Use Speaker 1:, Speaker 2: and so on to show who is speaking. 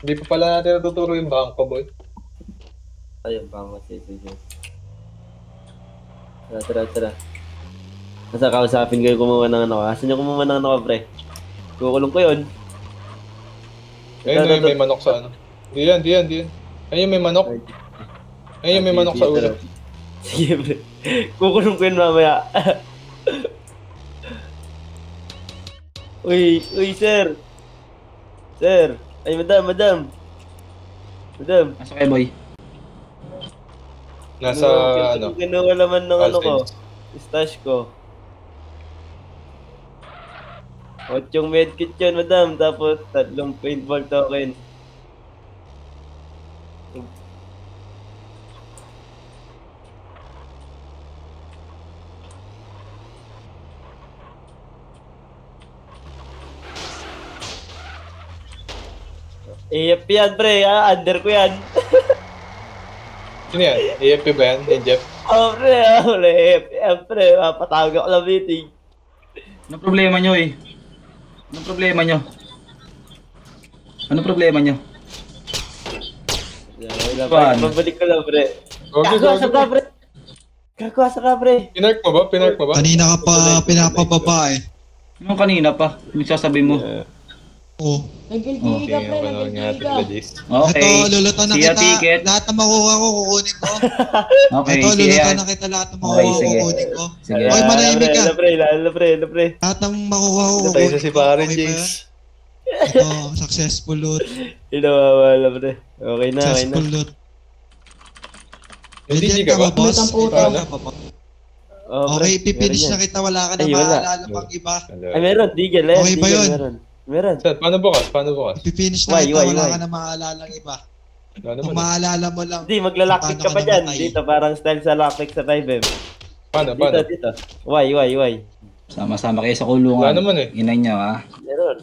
Speaker 1: Hindi pa pala natin natuturo yung bangko, boy.
Speaker 2: Ayun, bangko. Sige. Tara. Nasa kausapin kayo kumuha ng ano ka. Asan yung kumuha ng ano ka, pre? Kukulong ko yun.
Speaker 1: Ayun, may manok sa ano. Di yan. Ayun, may manok. Ayun, may manok sa ulo.
Speaker 2: Sige, pre. Kukulong ko yun mamaya. Uy, sir. Sir. Ay, madam.
Speaker 3: Asa kayo, boy?
Speaker 1: Nasa ano.
Speaker 2: Kinuha naman ng ano ko. Stash ko. 8 medkit yun, madam. Tapos 3 paintball token. AFP yan, pre. Under ko yan.
Speaker 1: Sino yan? AFP ba yan? Hey, Jeff?
Speaker 2: Pre. AFP yan, pre. Patawag ako ng meeting.
Speaker 3: Anong problema nyo eh? Anong problema nyo?
Speaker 2: Pabalik ko lang, pre. Kagwasa ka, pre.
Speaker 1: Pinark mo ba?
Speaker 4: Kanina ka pa pinapababa eh.
Speaker 3: Anong kanina pa? Anong sasabi mo?
Speaker 4: Oo.
Speaker 1: Okay, panood nga natin ba, Jace?
Speaker 3: Okay.
Speaker 4: Ito, lulutan na
Speaker 3: See ya,
Speaker 4: kita.
Speaker 3: ticket.
Speaker 4: Lahat na makuha ko, kukunin ko.
Speaker 3: Okay,
Speaker 4: Ito,
Speaker 3: sige
Speaker 4: lulutan
Speaker 3: yan.
Speaker 4: na kita. Lahat na
Speaker 3: Okay,
Speaker 4: makuha ko,
Speaker 3: sige.
Speaker 4: kukunin ko.
Speaker 3: Sige.
Speaker 4: Okay, manahimik ka.
Speaker 2: Pre.
Speaker 4: Lahat ng makuha ko,
Speaker 1: Tayo
Speaker 4: kukunin
Speaker 1: sa
Speaker 4: ko.
Speaker 1: si pare,
Speaker 4: Okay ba yan?
Speaker 1: Jace.
Speaker 4: Ito, successful loot.
Speaker 2: Inawawala, pre. Okay na.
Speaker 4: Successful loot.
Speaker 1: Hindi
Speaker 4: Ganyan
Speaker 1: ka
Speaker 4: ka
Speaker 1: ba?
Speaker 4: ba, boss?
Speaker 1: Paano?
Speaker 4: Okay, pipinish na kita. Wala ka na
Speaker 2: Ay, wala.
Speaker 4: maalala pang iba.
Speaker 2: Ay, meron. Digel, eh.
Speaker 4: Okay ba yun?
Speaker 2: Meron.
Speaker 1: Sir, paano bukas?
Speaker 4: Pipinish na kita.
Speaker 2: Why?
Speaker 4: Wala ka na maalala iba.
Speaker 1: Ano
Speaker 4: Kung
Speaker 1: naman?
Speaker 4: maalala mo lang.
Speaker 2: Hindi, maglalaktik ka pa dyan. Dito, parang style sa laktik sa 5M.
Speaker 1: Paano?
Speaker 2: Dito. Why?
Speaker 3: Sama-sama kayo sa kulungan.
Speaker 1: Wala naman eh.
Speaker 3: Inay nyo, ha?
Speaker 2: Meron.